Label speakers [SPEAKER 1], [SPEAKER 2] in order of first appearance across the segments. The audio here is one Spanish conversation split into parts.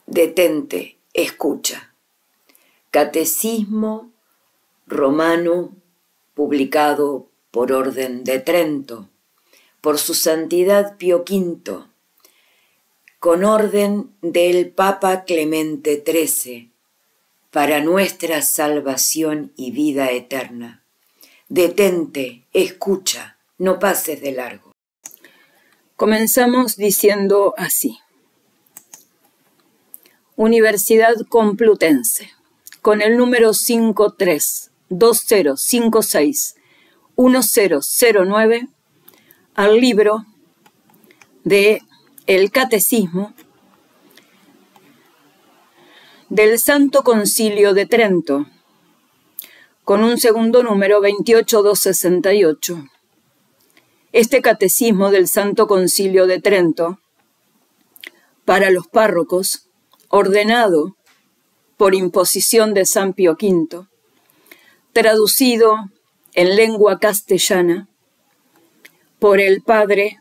[SPEAKER 1] Detente, escucha. Catecismo Romano, publicado por orden de Trento, por su Santidad Pío V, con orden del Papa Clemente XIII, para nuestra salvación y vida eterna. Detente, escucha, no pases de largo. Comenzamos diciendo así. Universidad Complutense, con el número 53-2056-1009, al libro de El Catecismo del Santo Concilio de Trento, con un segundo número 28268. Este Catecismo del Santo Concilio de Trento, para los párrocos, ordenado por imposición de San Pío V, traducido en lengua castellana por el padre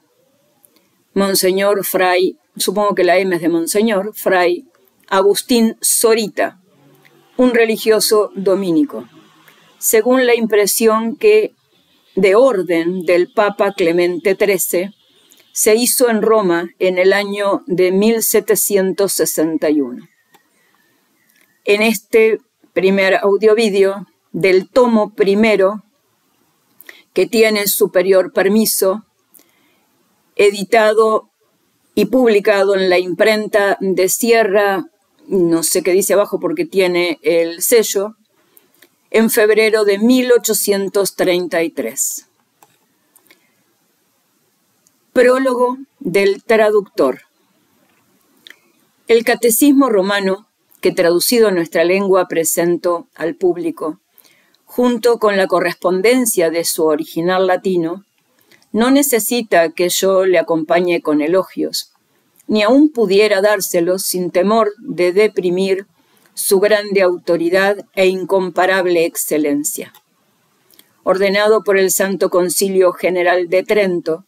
[SPEAKER 1] Monseñor Fray, supongo que la M es de Monseñor, Fray Agustín Zorita, un religioso dominico, según la impresión que de orden del Papa Clemente XIII se hizo en Roma en el año de 1761. En este primer audiovídeo del tomo primero, que tiene superior permiso, editado y publicado en la imprenta de Sierra, no sé qué dice abajo porque tiene el sello, en febrero de 1833. Prólogo del traductor. El Catecismo Romano, que traducido a nuestra lengua presento al público, junto con la correspondencia de su original latino, no necesita que yo le acompañe con elogios, ni aún pudiera dárselos sin temor de deprimir su grande autoridad e incomparable excelencia. Ordenado por el Santo Concilio General de Trento,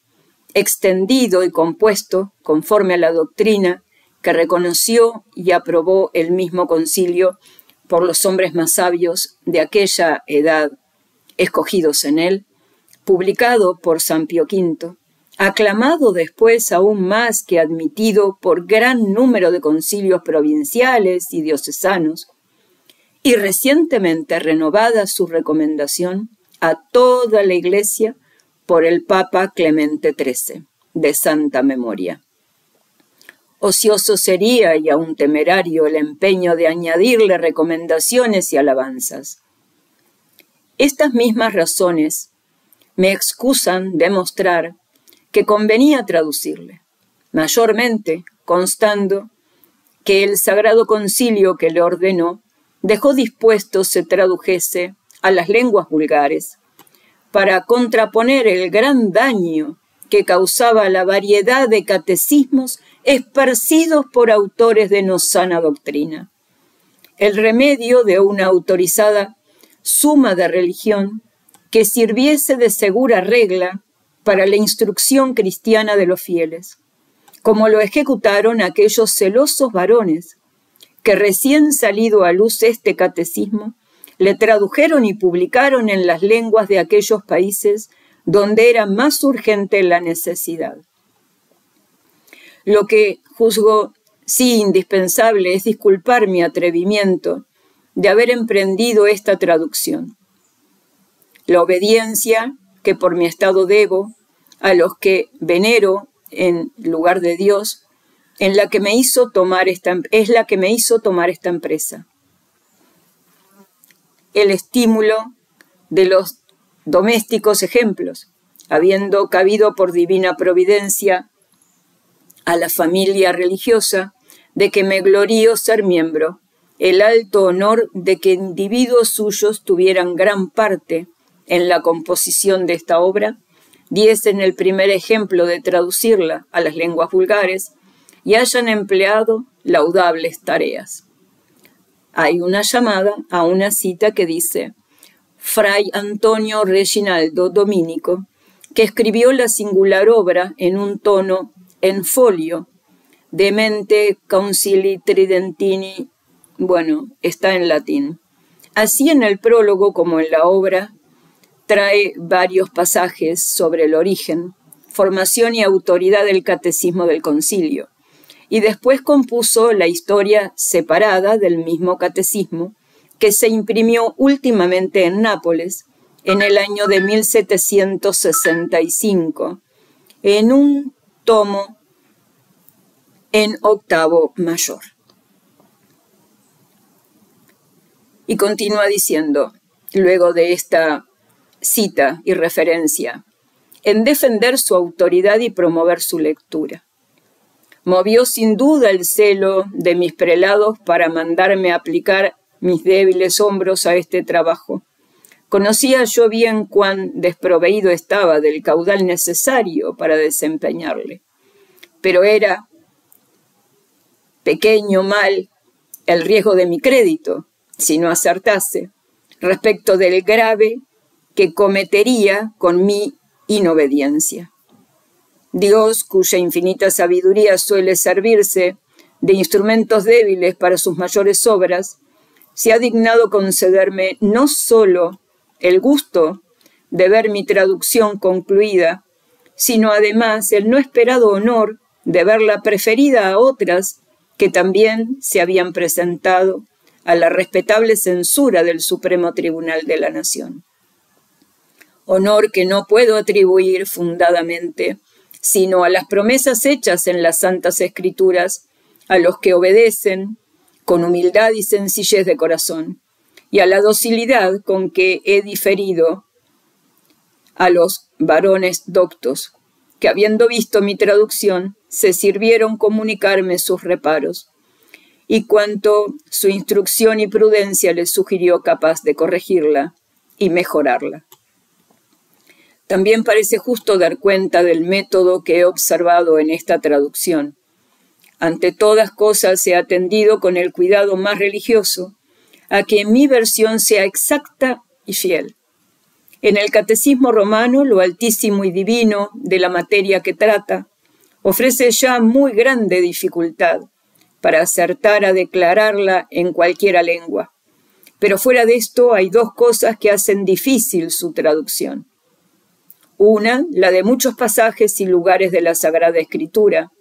[SPEAKER 1] extendido y compuesto conforme a la doctrina que reconoció y aprobó el mismo concilio por los hombres más sabios de aquella edad, escogidos en él, publicado por San Pío V, aclamado después aún más que admitido por gran número de concilios provinciales y diocesanos, y recientemente renovada su recomendación a toda la Iglesia por el Papa Clemente XIII, de santa memoria. Ocioso sería y aún temerario el empeño de añadirle recomendaciones y alabanzas. Estas mismas razones me excusan de mostrar que convenía traducirle, mayormente constando que el Sagrado Concilio que le ordenó dejó dispuesto se tradujese a las lenguas vulgares para contraponer el gran daño que causaba la variedad de catecismos esparcidos por autores de no sana doctrina. El remedio de una autorizada suma de religión que sirviese de segura regla para la instrucción cristiana de los fieles, como lo ejecutaron aquellos celosos varones que recién salido a luz este catecismo, le tradujeron y publicaron en las lenguas de aquellos países donde era más urgente la necesidad. Lo que juzgo sí indispensable es disculpar mi atrevimiento de haber emprendido esta traducción. La obediencia que por mi estado debo a los que venero en lugar de Dios, es la que me hizo tomar esta empresa. El estímulo de los domésticos ejemplos, habiendo cabido por divina providencia a la familia religiosa de que me glorío ser miembro, el alto honor de que individuos suyos tuvieran gran parte en la composición de esta obra, diesen el primer ejemplo de traducirla a las lenguas vulgares y hayan empleado laudables tareas. Hay una llamada a una cita que dice: Fray Antonio Reginaldo Dominico, que escribió la singular obra en un tono en folio De mente concili tridentini, bueno, está en latín. Así en el prólogo como en la obra, trae varios pasajes sobre el origen, formación y autoridad del catecismo del concilio, y después compuso la historia separada del mismo catecismo, que se imprimió últimamente en Nápoles en el año de 1765, en un tomo en octavo mayor. Y continúa diciendo, luego de esta cita y referencia, en defender su autoridad y promover su lectura. Movió sin duda el celo de mis prelados para mandarme aplicar mis débiles hombros a este trabajo. Conocía yo bien cuán desproveído estaba del caudal necesario para desempeñarle, pero era pequeño mal el riesgo de mi crédito, si no acertase, respecto del grave que cometería con mi inobediencia. Dios, cuya infinita sabiduría suele servirse de instrumentos débiles para sus mayores obras, se ha dignado concederme no solo el gusto de ver mi traducción concluida, sino además el no esperado honor de verla preferida a otras que también se habían presentado a la respetable censura del Supremo Tribunal de la Nación. Honor que no puedo atribuir fundadamente, sino a las promesas hechas en las Santas Escrituras, a los que obedecen con humildad y sencillez de corazón, y a la docilidad con que he diferido a los varones doctos, que habiendo visto mi traducción, se sirvieron comunicarme sus reparos, y cuanto su instrucción y prudencia les sugirió capaz de corregirla y mejorarla. También parece justo dar cuenta del método que he observado en esta traducción. Ante todas cosas he atendido con el cuidado más religioso a que mi versión sea exacta y fiel. En el Catecismo Romano, lo altísimo y divino de la materia que trata, ofrece ya muy grande dificultad para acertar a declararla en cualquiera lengua. Pero fuera de esto hay dos cosas que hacen difícil su traducción. Una, la de muchos pasajes y lugares de la Sagrada Escritura,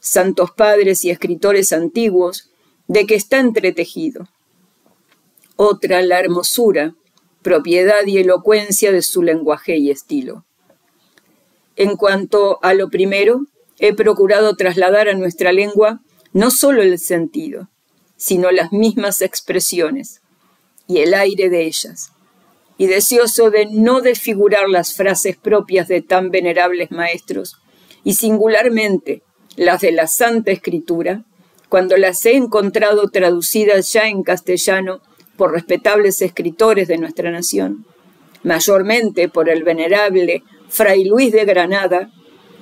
[SPEAKER 1] santos padres y escritores antiguos, de que está entretejido. Otra, la hermosura, propiedad y elocuencia de su lenguaje y estilo. En cuanto a lo primero, he procurado trasladar a nuestra lengua no solo el sentido, sino las mismas expresiones y el aire de ellas, y deseoso de no desfigurar las frases propias de tan venerables maestros, y singularmente las de la Santa Escritura, cuando las he encontrado traducidas ya en castellano por respetables escritores de nuestra nación, mayormente por el venerable Fray Luis de Granada,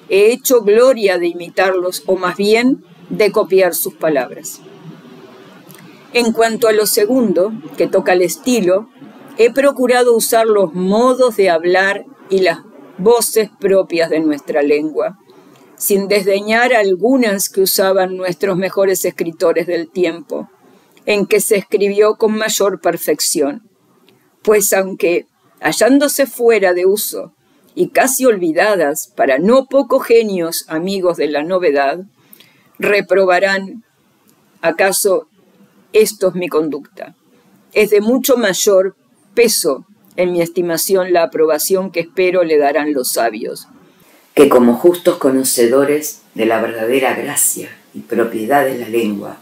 [SPEAKER 1] he hecho gloria de imitarlos, o más bien de copiar sus palabras. En cuanto a lo segundo, que toca el estilo, he procurado usar los modos de hablar y las voces propias de nuestra lengua, sin desdeñar algunas que usaban nuestros mejores escritores del tiempo, en que se escribió con mayor perfección, pues aunque hallándose fuera de uso y casi olvidadas para no pocos genios amigos de la novedad, reprobarán acaso estos mi conducta. Es de mucho mayor peso en mi estimación la aprobación que espero le darán los sabios,
[SPEAKER 2] que como justos conocedores de la verdadera gracia y propiedad de la lengua,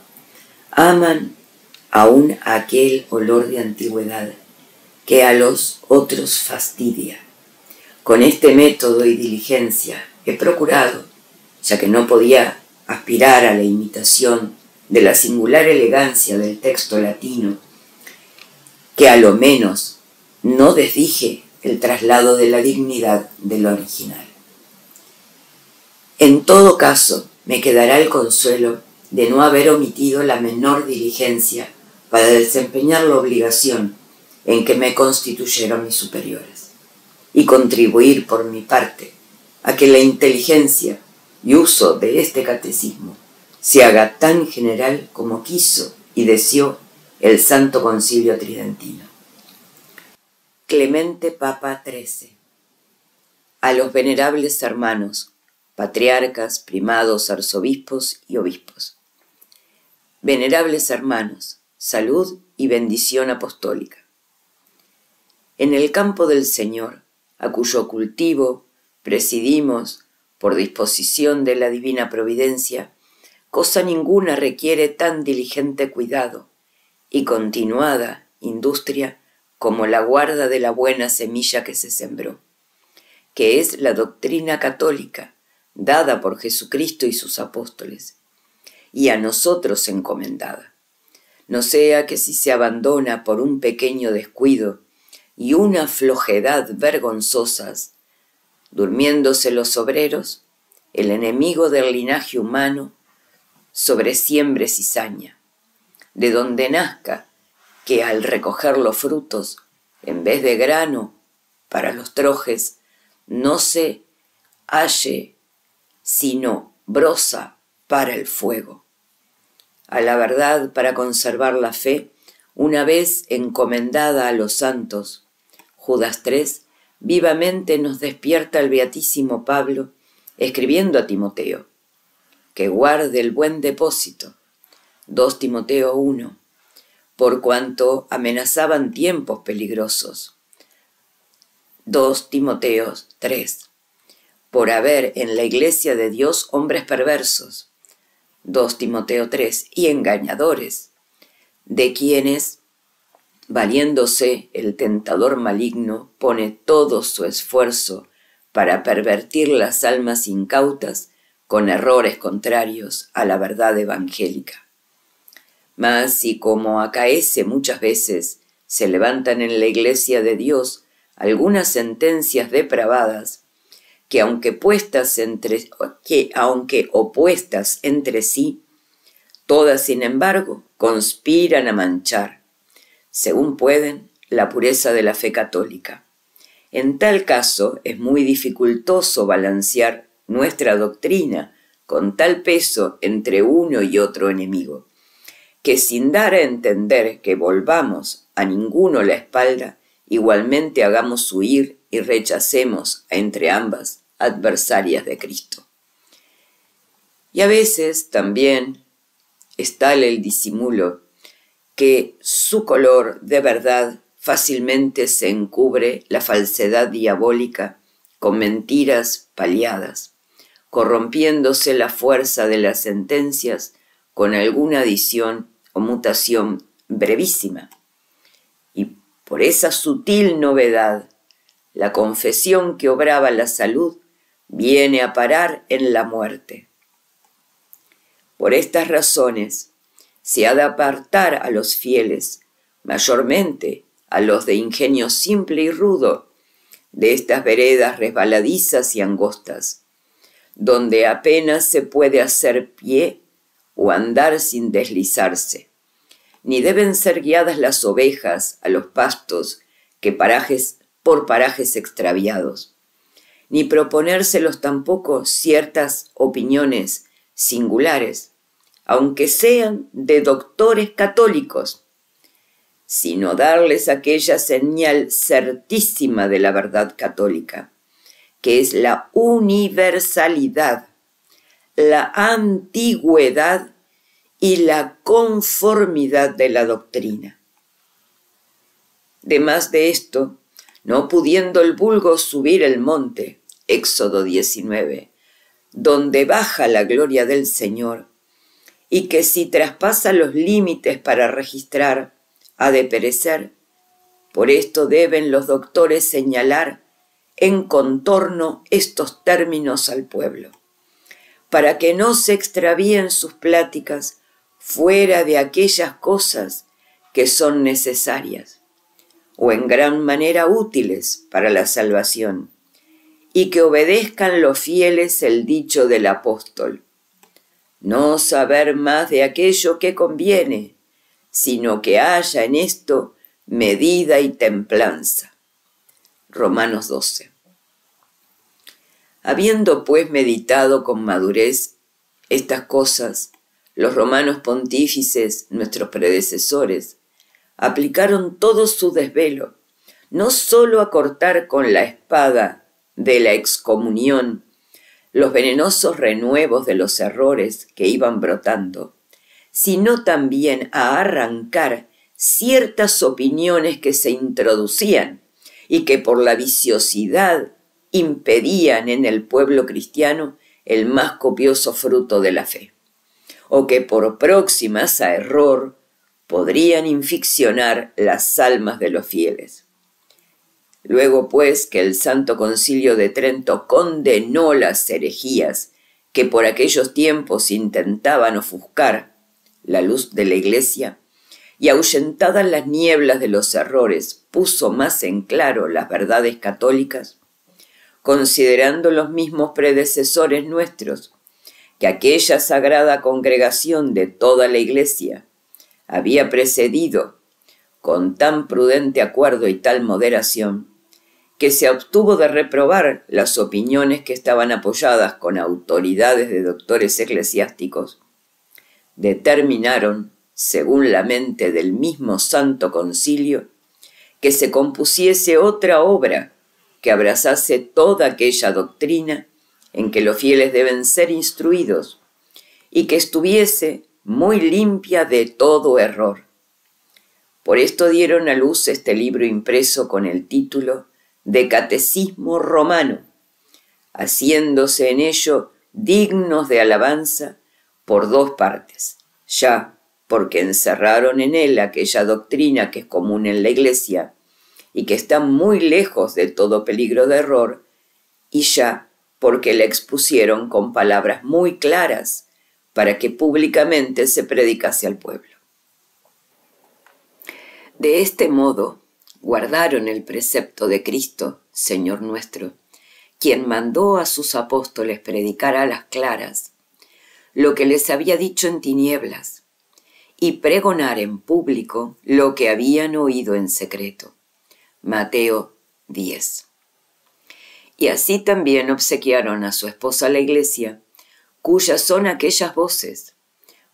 [SPEAKER 2] aman aún aquel olor de antigüedad que a los otros fastidia. Con este método y diligencia he procurado, ya que no podía aspirar a la imitación de la singular elegancia del texto latino, que a lo menos no desdije el traslado de la dignidad del original. En todo caso, me quedará el consuelo de no haber omitido la menor diligencia para desempeñar la obligación en que me constituyeron mis superiores, y contribuir por mi parte a que la inteligencia y uso de este catecismo se haga tan general como quiso y deseó el Santo Concilio Tridentino. Clemente Papa XIII. A los venerables hermanos, patriarcas, primados, arzobispos y obispos. Venerables hermanos, salud y bendición apostólica. En el campo del Señor, a cuyo cultivo presidimos por disposición de la divina providencia, cosa ninguna requiere tan diligente cuidado y continuada industria como la guarda de la buena semilla que se sembró, que es la doctrina católica dada por Jesucristo y sus apóstoles, y a nosotros encomendada. No sea que si se abandona por un pequeño descuido y una flojedad vergonzosas, durmiéndose los obreros, el enemigo del linaje humano sobresiembre cizaña, de donde nazca que al recoger los frutos, en vez de grano para los trojes, no se halle sino brosa para el fuego. A la verdad, para conservar la fe, una vez encomendada a los santos, Judas 3, vivamente nos despierta el beatísimo Pablo, escribiendo a Timoteo, que guarde el buen depósito, 2 Timoteo 1, por cuanto amenazaban tiempos peligrosos, 2 Timoteo 3, por haber en la iglesia de Dios hombres perversos, 2 Timoteo 3, y engañadores, de quienes, valiéndose el tentador maligno, pone todo su esfuerzo para pervertir las almas incautas con errores contrarios a la verdad evangélica. Mas si como acaece muchas veces se levantan en la iglesia de Dios algunas sentencias depravadas, que aunque opuestas entre sí, todas sin embargo conspiran a manchar, según pueden, la pureza de la fe católica. En tal caso es muy dificultoso balancear nuestra doctrina con tal peso entre uno y otro enemigo, que sin dar a entender que volvamos a ninguno la espalda, igualmente hagamos huir y rechacemos a entre ambas adversarias de Cristo. Y a veces también es tal el disimulo que su color de verdad fácilmente se encubre la falsedad diabólica con mentiras paliadas, corrompiéndose la fuerza de las sentencias con alguna adición o mutación brevísima. Y por esa sutil novedad, la confesión que obraba la salud viene a parar en la muerte. Por estas razones, se ha de apartar a los fieles, mayormente a los de ingenio simple y rudo, de estas veredas resbaladizas y angostas, donde apenas se puede hacer pie o andar sin deslizarse, ni deben ser guiadas las ovejas a los pastos por parajes extraviados, ni proponérselos tampoco ciertas opiniones singulares, aunque sean de doctores católicos, sino darles aquella señal certísima de la verdad católica, que es la universalidad, la antigüedad y la conformidad de la doctrina. Demás de esto, no pudiendo el vulgo subir el monte, Éxodo 19, donde baja la gloria del Señor, y que si traspasa los límites para registrar, ha de perecer. Por esto deben los doctores señalar en contorno estos términos al pueblo, para que no se extravíen sus pláticas fuera de aquellas cosas que son necesarias, o en gran manera útiles para la salvación, y que obedezcan los fieles el dicho del apóstol: no saber más de aquello que conviene, sino que haya en esto medida y templanza. Romanos 12. Habiendo pues meditado con madurez estas cosas, los romanos pontífices, nuestros predecesores, aplicaron todo su desvelo, no sólo a cortar con la espada de la excomunión los venenosos renuevos de los errores que iban brotando, sino también a arrancar ciertas opiniones que se introducían y que por la viciosidad impedían en el pueblo cristiano el más copioso fruto de la fe, o que por próximas a error podrían inficcionar las almas de los fieles. Luego, pues, que el Santo Concilio de Trento condenó las herejías que por aquellos tiempos intentaban ofuscar la luz de la Iglesia, y ahuyentadas las nieblas de los errores, puso más en claro las verdades católicas, considerando los mismos predecesores nuestros que aquella sagrada congregación de toda la Iglesia había precedido con tan prudente acuerdo y tal moderación, que se obtuvo de reprobar las opiniones que estaban apoyadas con autoridades de doctores eclesiásticos, determinaron, según la mente del mismo Santo Concilio, que se compusiese otra obra que abrazase toda aquella doctrina en que los fieles deben ser instruidos y que estuviese muy limpia de todo error. Por esto dieron a luz este libro impreso con el título de Catecismo Romano, haciéndose en ello dignos de alabanza por dos partes, ya porque encerraron en él aquella doctrina que es común en la Iglesia y que está muy lejos de todo peligro de error, y ya porque la expusieron con palabras muy claras para que públicamente se predicase al pueblo. De este modo, guardaron el precepto de Cristo, Señor nuestro, quien mandó a sus apóstoles predicar a las claras lo que les había dicho en tinieblas y pregonar en público lo que habían oído en secreto. Mateo 10. Y así también obsequiaron a su esposa la Iglesia, cuyas son aquellas voces: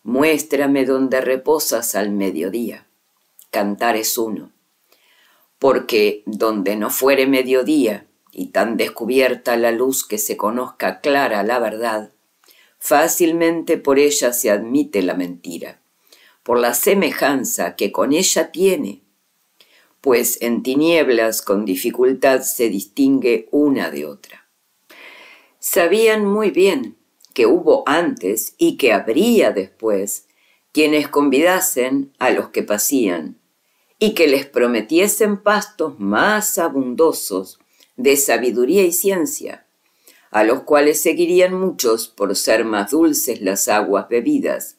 [SPEAKER 2] muéstrame donde reposas al mediodía. Cantares 1. Porque donde no fuere mediodía y tan descubierta la luz que se conozca clara la verdad, fácilmente por ella se admite la mentira, por la semejanza que con ella tiene, pues en tinieblas con dificultad se distingue una de otra. Sabían muy bien que hubo antes y que habría después quienes convidasen a los que pasían y que les prometiesen pastos más abundosos de sabiduría y ciencia, a los cuales seguirían muchos por ser más dulces las aguas bebidas,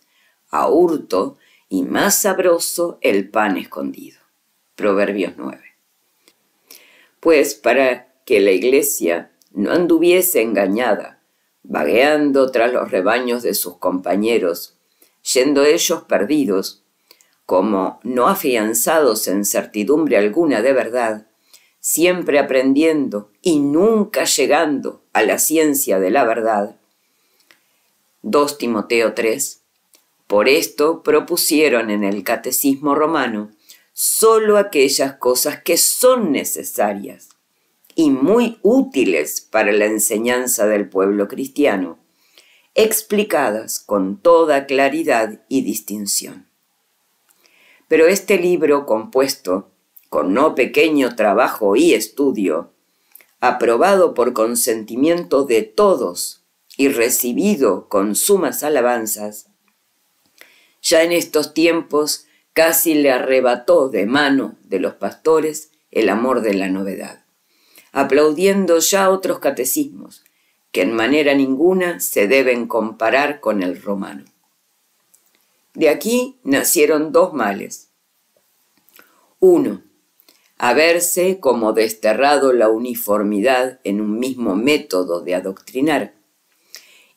[SPEAKER 2] a hurto y más sabroso el pan escondido. Proverbios 9. Pues para que la Iglesia no anduviese engañada, vagueando tras los rebaños de sus compañeros, yendo ellos perdidos, como no afianzados en certidumbre alguna de verdad, siempre aprendiendo y nunca llegando a la ciencia de la verdad. 2 Timoteo 3. Por esto propusieron en el Catecismo Romano solo aquellas cosas que son necesarias y muy útiles para la enseñanza del pueblo cristiano, explicadas con toda claridad y distinción. Pero este libro, compuesto con no pequeño trabajo y estudio, aprobado por consentimiento de todos y recibido con sumas alabanzas, ya en estos tiempos casi le arrebató de mano de los pastores el amor de la novedad, aplaudiendo ya otros catecismos que en manera ninguna se deben comparar con el romano. De aquí nacieron dos males. Uno, haberse como desterrado la uniformidad en un mismo método de adoctrinar,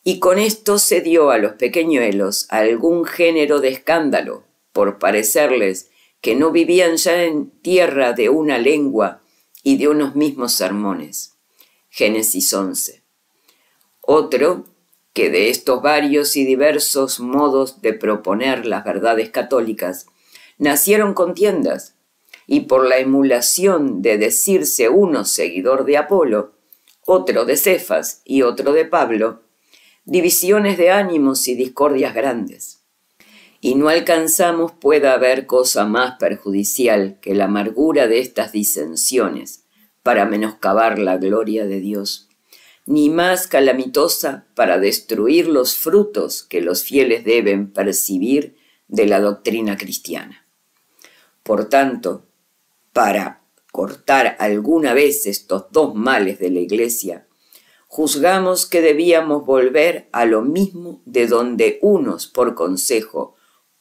[SPEAKER 2] y con esto se dio a los pequeñuelos algún género de escándalo, por parecerles que no vivían ya en tierra de una lengua y de unos mismos sermones. Génesis 11. Otro, que de estos varios y diversos modos de proponer las verdades católicas nacieron contiendas, y por la emulación de decirse uno seguidor de Apolo, otro de Cefas y otro de Pablo, divisiones de ánimos y discordias grandes. Y no alcanzamos pueda haber cosa más perjudicial que la amargura de estas disensiones para menoscabar la gloria de Dios, ni más calamitosa para destruir los frutos que los fieles deben percibir de la doctrina cristiana. Por tanto, para cortar alguna vez estos dos males de la Iglesia, juzgamos que debíamos volver a lo mismo de donde unos, por consejo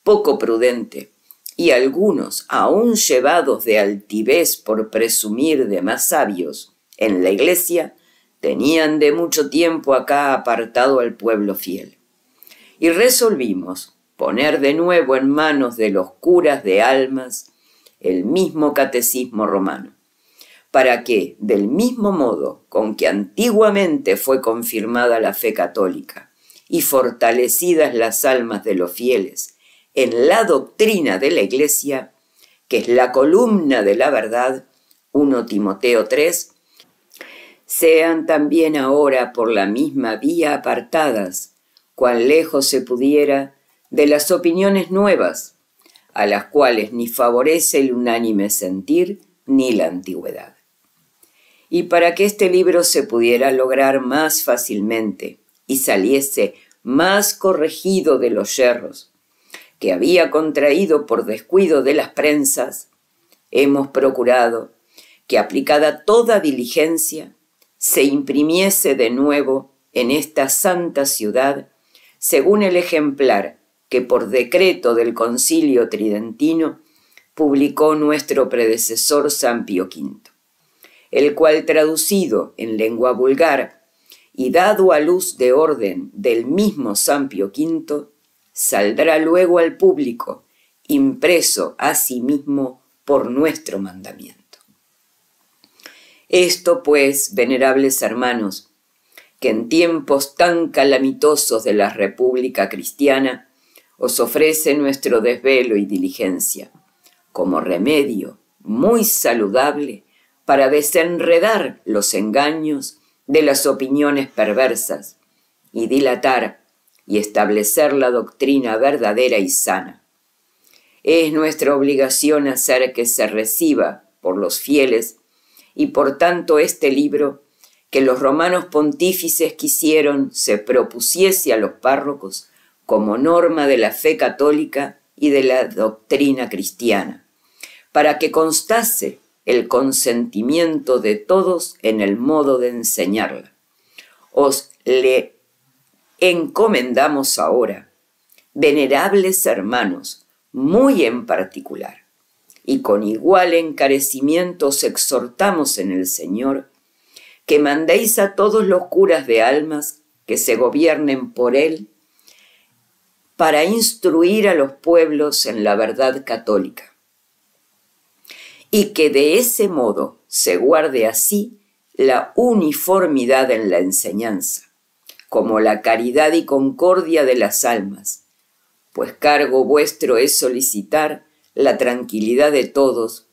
[SPEAKER 2] poco prudente, y algunos, aún llevados de altivez por presumir de más sabios en la Iglesia, tenían de mucho tiempo acá apartado al pueblo fiel. Y resolvimos poner de nuevo en manos de los curas de almas el mismo catecismo romano, para que, del mismo modo con que antiguamente fue confirmada la fe católica y fortalecidas las almas de los fieles en la doctrina de la Iglesia, que es la columna de la verdad, 1 Timoteo 3, sean también ahora por la misma vía apartadas, cuán lejos se pudiera, de las opiniones nuevas, a las cuales ni favorece el unánime sentir ni la antigüedad. Y para que este libro se pudiera lograr más fácilmente y saliese más corregido de los yerros que había contraído por descuido de las prensas, hemos procurado que, aplicada toda diligencia, se imprimiese de nuevo en esta santa ciudad, según el ejemplar que por decreto del Concilio Tridentino publicó nuestro predecesor San Pío V, el cual, traducido en lengua vulgar y dado a luz de orden del mismo San Pío V, saldrá luego al público, impreso asimismo por nuestro mandamiento. Esto, pues, venerables hermanos, que en tiempos tan calamitosos de la República Cristiana os ofrece nuestro desvelo y diligencia, como remedio muy saludable para desenredar los engaños de las opiniones perversas y dilatar y establecer la doctrina verdadera y sana. Es nuestra obligación hacer que se reciba por los fieles y por tanto este libro que los romanos pontífices quisieron se propusiese a los párrocos como norma de la fe católica y de la doctrina cristiana, para que constase el consentimiento de todos en el modo de enseñarla. Os le encomendamos ahora, venerables hermanos, muy en particular, y con igual encarecimiento os exhortamos en el Señor, que mandéis a todos los curas de almas que se gobiernen por él, para instruir a los pueblos en la verdad católica, y que de ese modo se guarde así la uniformidad en la enseñanza, como la caridad y concordia de las almas, pues cargo vuestro es solicitar la tranquilidad de todos,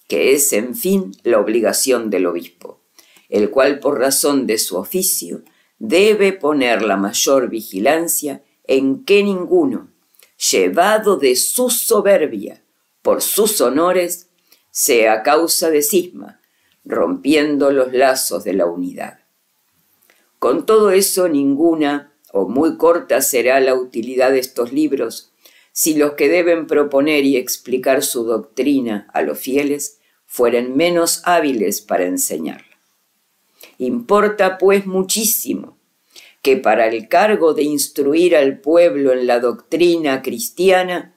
[SPEAKER 2] que es, en fin, la obligación del obispo, el cual, por razón de su oficio, debe poner la mayor vigilancia en que ninguno, llevado de su soberbia por sus honores, sea causa de cisma, rompiendo los lazos de la unidad. Con todo eso, ninguna o muy corta será la utilidad de estos libros, si los que deben proponer y explicar su doctrina a los fieles fueren menos hábiles para enseñarla. Importa, pues, muchísimo que para el cargo de instruir al pueblo en la doctrina cristiana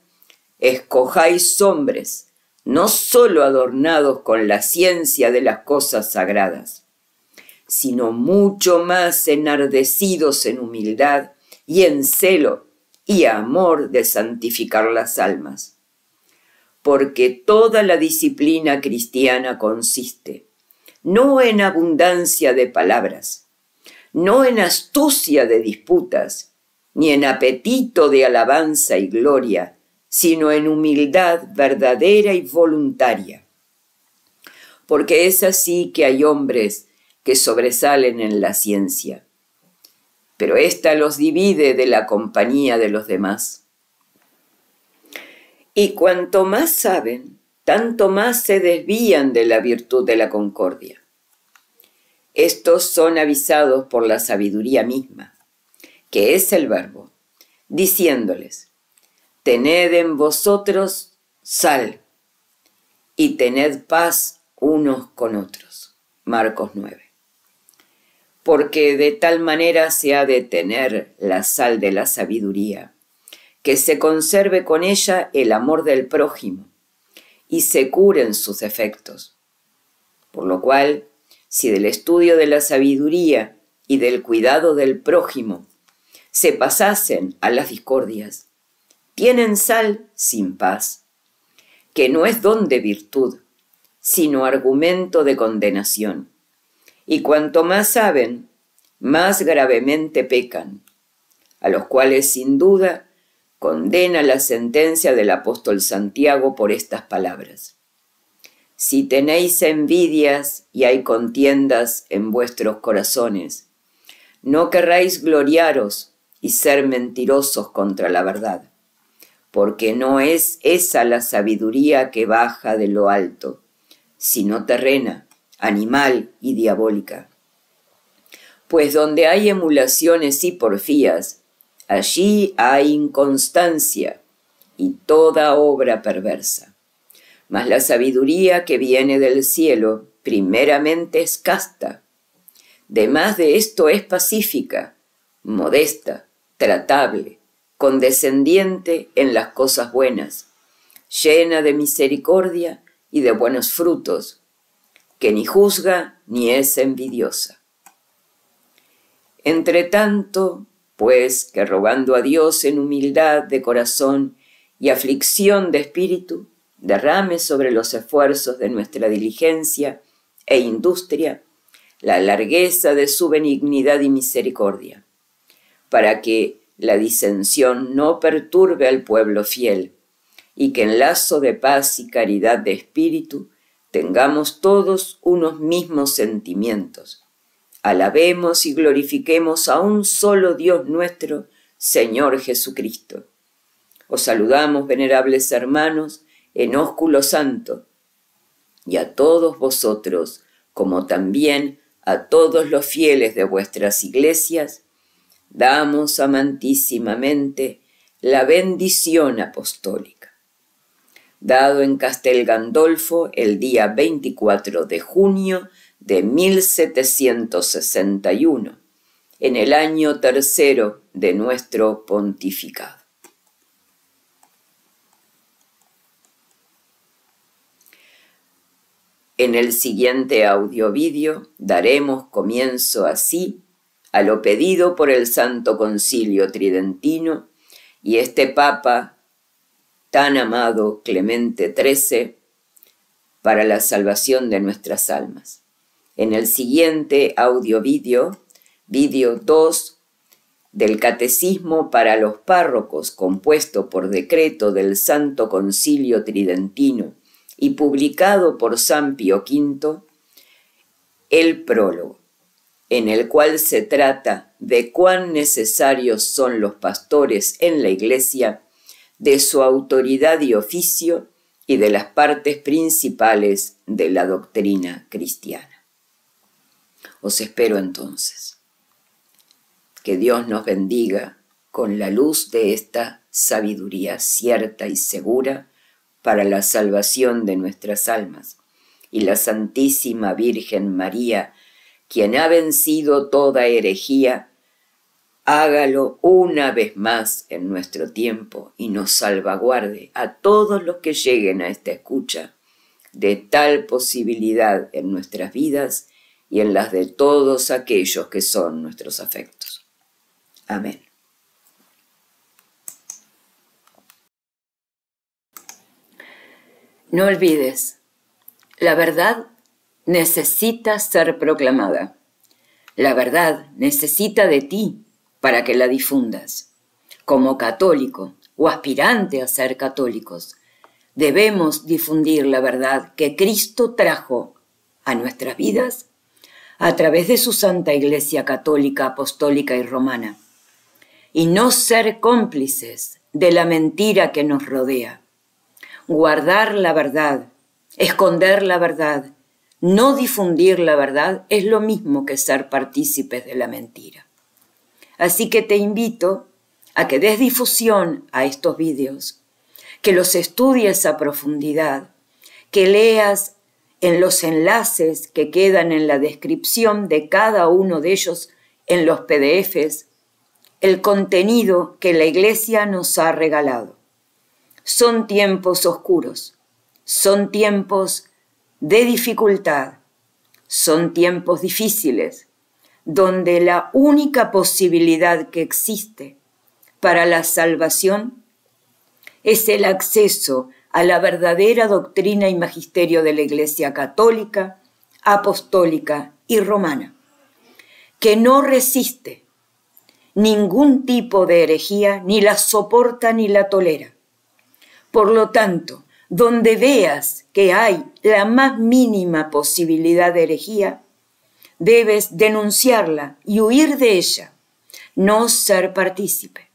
[SPEAKER 2] escojáis hombres no sólo adornados con la ciencia de las cosas sagradas, sino mucho más enardecidos en humildad y en celo y amor de santificar las almas, porque toda la disciplina cristiana consiste no en abundancia de palabras, no en astucia de disputas, ni en apetito de alabanza y gloria, sino en humildad verdadera y voluntaria. Porque es así que hay hombres que sobresalen en la ciencia, pero ésta los divide de la compañía de los demás. Y cuanto más saben, tanto más se desvían de la virtud de la concordia. Estos son avisados por la sabiduría misma, que es el Verbo, diciéndoles: tened en vosotros sal y tened paz unos con otros. Marcos 9. Porque de tal manera se ha de tener la sal de la sabiduría, que se conserve con ella el amor del prójimo y se curen sus defectos. Por lo cual, si del estudio de la sabiduría y del cuidado del prójimo se pasasen a las discordias, tienen sal sin paz, que no es don de virtud, sino argumento de condenación. Y cuanto más saben, más gravemente pecan, a los cuales sin duda condena la sentencia del apóstol Santiago por estas palabras: si tenéis envidias y hay contiendas en vuestros corazones, no querráis gloriaros y ser mentirosos contra la verdad, porque no es esa la sabiduría que baja de lo alto, sino terrena, animal y diabólica. Pues donde hay emulaciones y porfías, allí hay inconstancia y toda obra perversa. Mas la sabiduría que viene del cielo primeramente es casta, demás de esto es pacífica, modesta, tratable, condescendiente en las cosas buenas, llena de misericordia y de buenos frutos, que ni juzga ni es envidiosa. Entre tanto, pues, que rogando a Dios en humildad de corazón y aflicción de espíritu, derrame sobre los esfuerzos de nuestra diligencia e industria la largueza de su benignidad y misericordia, para que la disensión no perturbe al pueblo fiel, y que en lazo de paz y caridad de espíritu tengamos todos unos mismos sentimientos. Alabemos y glorifiquemos a un solo Dios nuestro, Señor Jesucristo. Os saludamos, venerables hermanos, en ósculo santo, y a todos vosotros, como también a todos los fieles de vuestras iglesias, damos amantísimamente la bendición apostólica. Dado en Castel Gandolfo el día 24 de junio de 1761, en el año tercero de nuestro pontificado. En el siguiente audio-vídeo daremos comienzo así a lo pedido por el Santo Concilio Tridentino y este Papa tan amado Clemente XIII para la salvación de nuestras almas. En el siguiente audio-vídeo, vídeo 2 del Catecismo para los párrocos, compuesto por decreto del Santo Concilio Tridentino y publicado por San Pío V, el prólogo, en el cual se trata de cuán necesarios son los pastores en la Iglesia, de su autoridad y oficio y de las partes principales de la doctrina cristiana. Os espero entonces. Que Dios nos bendiga con la luz de esta sabiduría cierta y segura para la salvación de nuestras almas, y la Santísima Virgen María, quien ha vencido toda herejía, hágalo una vez más en nuestro tiempo y nos salvaguarde a todos los que lleguen a esta escucha de tal posibilidad en nuestras vidas y en las de todos aquellos que son nuestros afectos. Amén.
[SPEAKER 1] No olvides, la verdad necesita ser proclamada. La verdad necesita de ti para que la difundas. Como católico o aspirante a ser católicos, debemos difundir la verdad que Cristo trajo a nuestras vidas a través de su Santa Iglesia Católica, Apostólica y Romana, y no ser cómplices de la mentira que nos rodea. Guardar la verdad, esconder la verdad, no difundir la verdad es lo mismo que ser partícipes de la mentira. Así que te invito a que des difusión a estos vídeos, que los estudies a profundidad, que leas en los enlaces que quedan en la descripción de cada uno de ellos en los PDFs, el contenido que la Iglesia nos ha regalado. Son tiempos oscuros, son tiempos de dificultad, son tiempos difíciles, donde la única posibilidad que existe para la salvación es el acceso a la verdadera doctrina y magisterio de la Iglesia Católica, Apostólica y Romana, que no resiste ningún tipo de herejía, ni la soporta ni la tolera. Por lo tanto, donde veas que hay la más mínima posibilidad de herejía, debes denunciarla y huir de ella, no ser partícipe.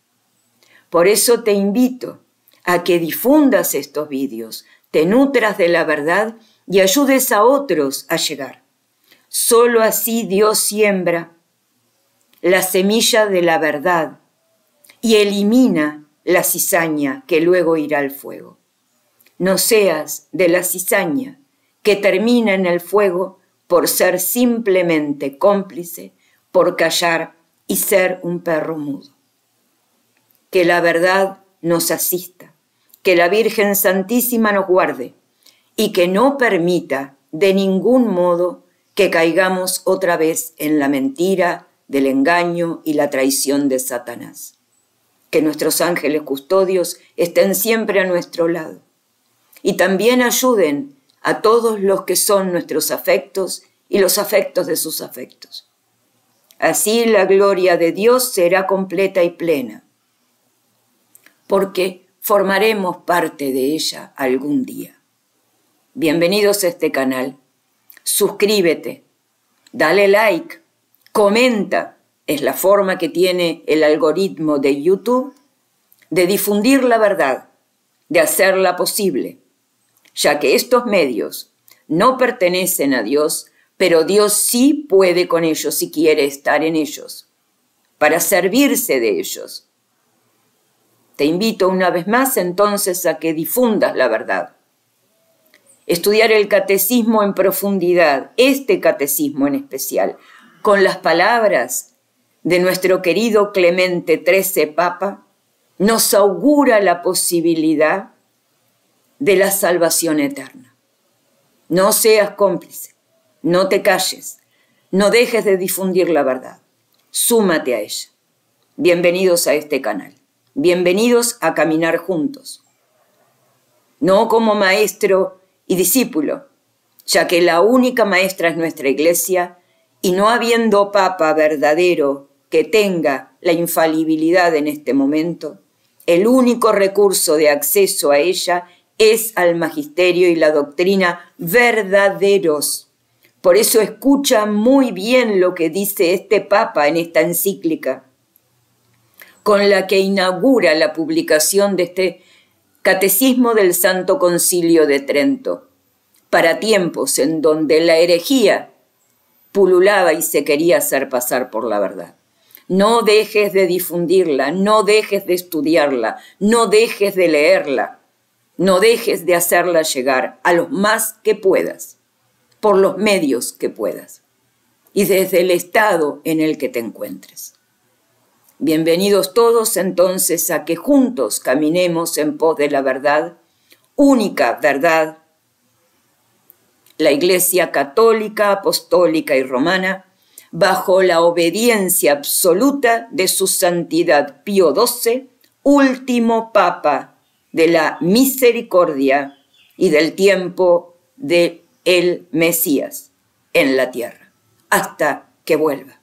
[SPEAKER 1] Por eso te invito a que difundas estos vídeos, te nutras de la verdad y ayudes a otros a llegar. Solo así Dios siembra la semilla de la verdad y elimina la cizaña que luego irá al fuego. No seas de la cizaña que termina en el fuego por ser simplemente cómplice, por callar y ser un perro mudo. Que la verdad nos asista, que la Virgen Santísima nos guarde y que no permita de ningún modo que caigamos otra vez en la mentira, del engaño y la traición de Satanás. Que nuestros ángeles custodios estén siempre a nuestro lado y también ayuden a todos los que son nuestros afectos y los afectos de sus afectos. Así la gloria de Dios será completa y plena, porque formaremos parte de ella algún día. Bienvenidos a este canal. Suscríbete, dale like, comenta. Es la forma que tiene el algoritmo de YouTube de difundir la verdad, de hacerla posible, ya que estos medios no pertenecen a Dios, pero Dios sí puede con ellos si quiere estar en ellos, para servirse de ellos. Te invito una vez más entonces a que difundas la verdad. Estudiar el catecismo en profundidad, este catecismo en especial, con las palabras de nuestro querido Clemente XIII Papa, nos augura la posibilidad de la salvación eterna. No seas cómplice, no te calles, no dejes de difundir la verdad, súmate a ella. Bienvenidos a este canal, bienvenidos a caminar juntos, no como maestro y discípulo, ya que la única maestra es nuestra Iglesia, y no habiendo Papa verdadero que tenga la infalibilidad en este momento, el único recurso de acceso a ella es al magisterio y la doctrina verdaderos. Por eso escucha muy bien lo que dice este Papa en esta encíclica, con la que inaugura la publicación de este Catecismo del Santo Concilio de Trento, para tiempos en donde la herejía pululaba y se quería hacer pasar por la verdad. No dejes de difundirla, no dejes de estudiarla, no dejes de leerla, no dejes de hacerla llegar a los más que puedas, por los medios que puedas y desde el estado en el que te encuentres. Bienvenidos todos entonces a que juntos caminemos en pos de la verdad, única verdad, la Iglesia Católica, Apostólica y Romana, bajo la obediencia absoluta de su Santidad Pío XII, último Papa de la misericordia y del tiempo de el Mesías en la tierra, hasta que vuelva.